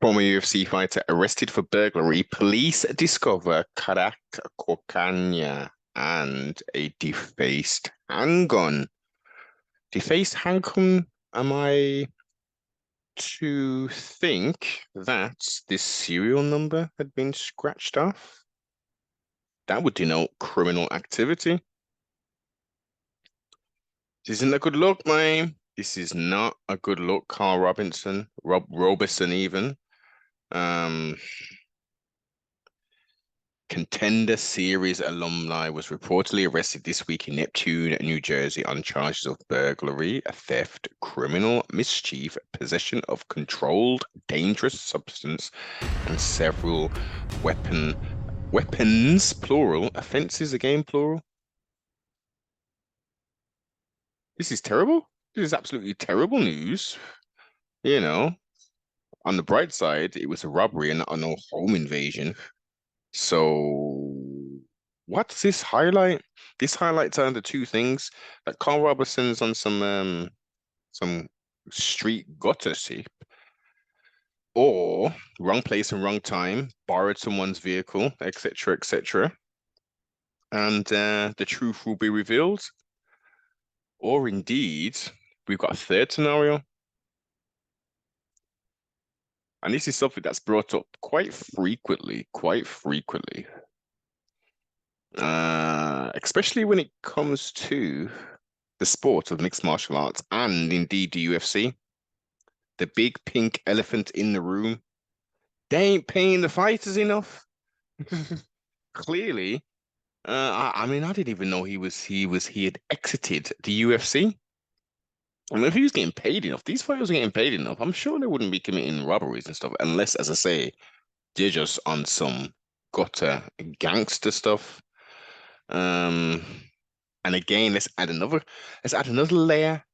Former UFC fighter arrested for burglary. Police discover crack cocaine and a defaced handgun. Defaced handgun, am I to think that this serial number had been scratched off? That would denote criminal activity. This isn't a good look, man. This is not a good look, Karl Robinson, Roberson even. Um, Contender Series alumni was reportedly arrested this week in Neptune, New Jersey, on charges of burglary, theft, criminal mischief, possession of controlled dangerous substance, and several weapons, plural, offenses again, plural. This is terrible. This is absolutely terrible news. You know, on the bright side, it was a robbery and not a no home invasion. So, what does this highlight? This highlights under two things that Karl Roberson's on some street gutter sleep, or wrong place and wrong time, borrowed someone's vehicle, etc., etc., and the truth will be revealed. Or indeed, we've got a third scenario, and this is something that's brought up quite frequently, especially when it comes to the sport of mixed martial arts and indeed the UFC. The big pink elephant in the room. They ain't paying the fighters enough. Clearly, I mean, I didn't even know he had exited the UFC. I mean, if he was getting paid enough, these fighters are getting paid enough. I'm sure they wouldn't be committing robberies and stuff, unless, as I say, they're just on some gutter gangster stuff. Um, and again, let's add another layer,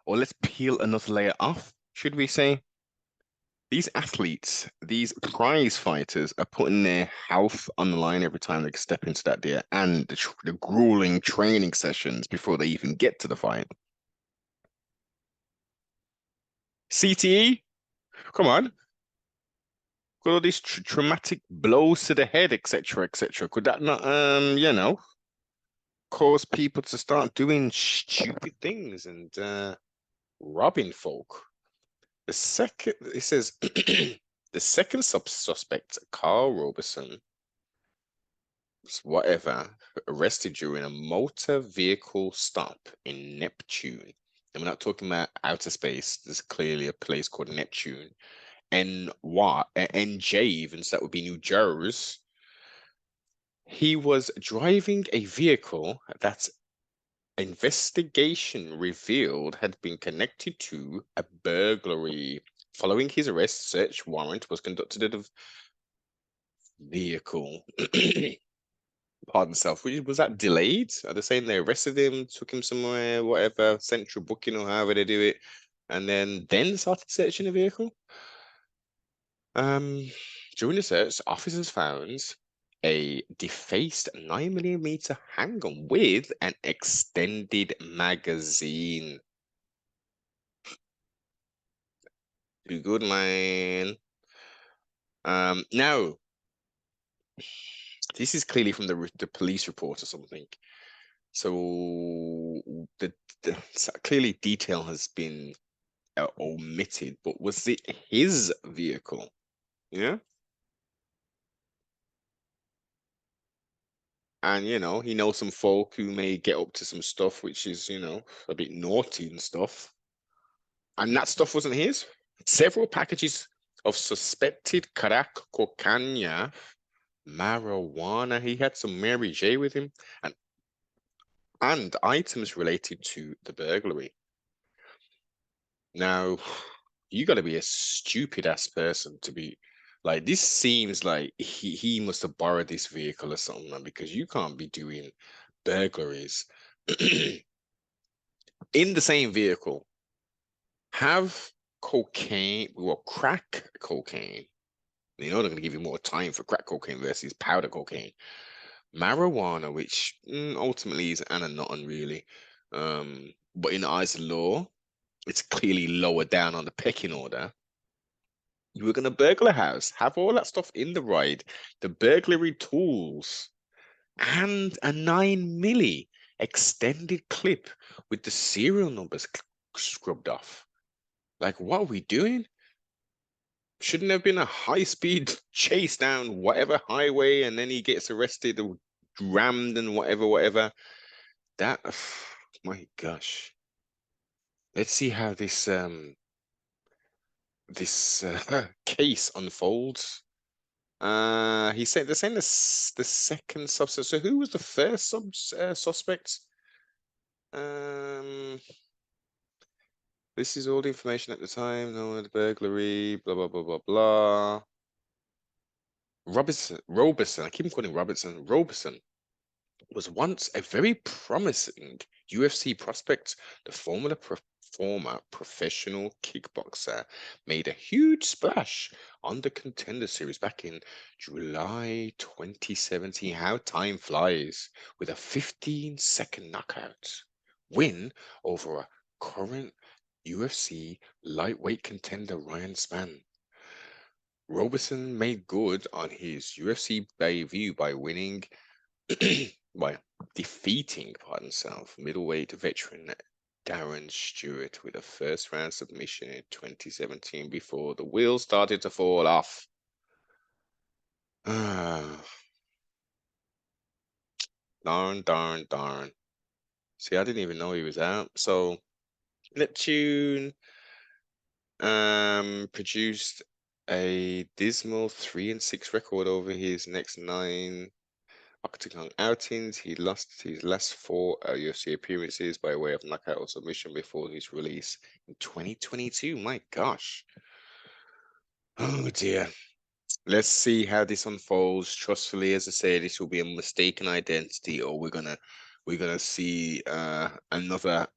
or let's peel another layer off, should we say? These athletes, these prize fighters, are putting their health on the line every time they step into that there, and the grueling training sessions before they even get to the fight. CTE, come on, got all these traumatic blows to the head, etc., etc. Could that not, cause people to start doing stupid things and robbing folk? The second, it says, the second suspect, Karl Roberson, whatever, arrested during a motor vehicle stop in Neptune. And we're not talking about outer space. There's clearly a place called Neptune. NJ, even, so that would be New Jersey. He was driving a vehicle that investigation revealed had been connected to a burglary. Following his arrest, search warrant was conducted at a vehicle. Pardon self. Was that delayed? Are they saying they arrested him, took him somewhere, whatever, central booking or however they do it, and then started searching the vehicle? During the search, officers found a defaced 9mm handgun with an extended magazine. Too good, man. Now, this is clearly from the police report or something. So clearly detail has been omitted, but was it his vehicle? Yeah. And he knows some folk who may get up to some stuff which is, a bit naughty and stuff. And that stuff wasn't his. Several packages of suspected crack cocaine, marijuana. He had some Mary J with him, and items related to the burglary. Now, you got to be a stupid ass person to be like, this seems like he must have borrowed this vehicle or something, man, because you can't be doing burglaries in the same vehicle. Have cocaine, well, crack cocaine. They're going to give you more time for crack cocaine versus powder cocaine. Marijuana, which ultimately is an nothing really. But in the eyes of law, it's clearly lower down on the pecking order. You were gonna burgle a house, have all that stuff in the ride, the burglary tools, and a 9 milli extended clip with the serial numbers scrubbed off. Like, what are we doing? Shouldn't have been a high-speed chase down whatever highway, and then he gets arrested or rammed and whatever. That, my gosh. Let's see how this case unfolds. He said they're saying the second suspect. So who was the first suspect? Um, this is all the information at the time. No, the burglary. Blah blah blah blah blah. Roberson. I keep calling Robertson. Roberson was once a very promising UFC prospect. The former professional kickboxer made a huge splash on the Contender Series back in July 2017. How time flies, with a 15-second knockout win over a current UFC lightweight contender, Ryan Spann. Roberson made good on his UFC debut by winning by defeating, pardon himself, middleweight veteran Darren Stewart with a first round submission in 2017 before the wheels started to fall off. Darn. See, I didn't even know he was out. So Neptune produced a dismal 3-6 record over his next 9 Octagon outings. He lost his last 4 UFC appearances by way of knockout or submission before his release in 2022. My gosh. Oh dear. Let's see how this unfolds. Trustfully, as I say, this will be a mistaken identity, or we're gonna see another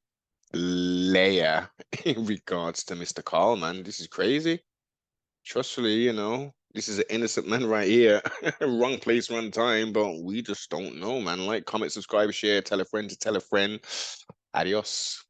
layer in regards to Mr. Carl, man. This is crazy. Trustfully, this is an innocent man right here. Wrong place, wrong time, but we just don't know, man. Like, comment, subscribe, share, tell a friend to tell a friend. Adios.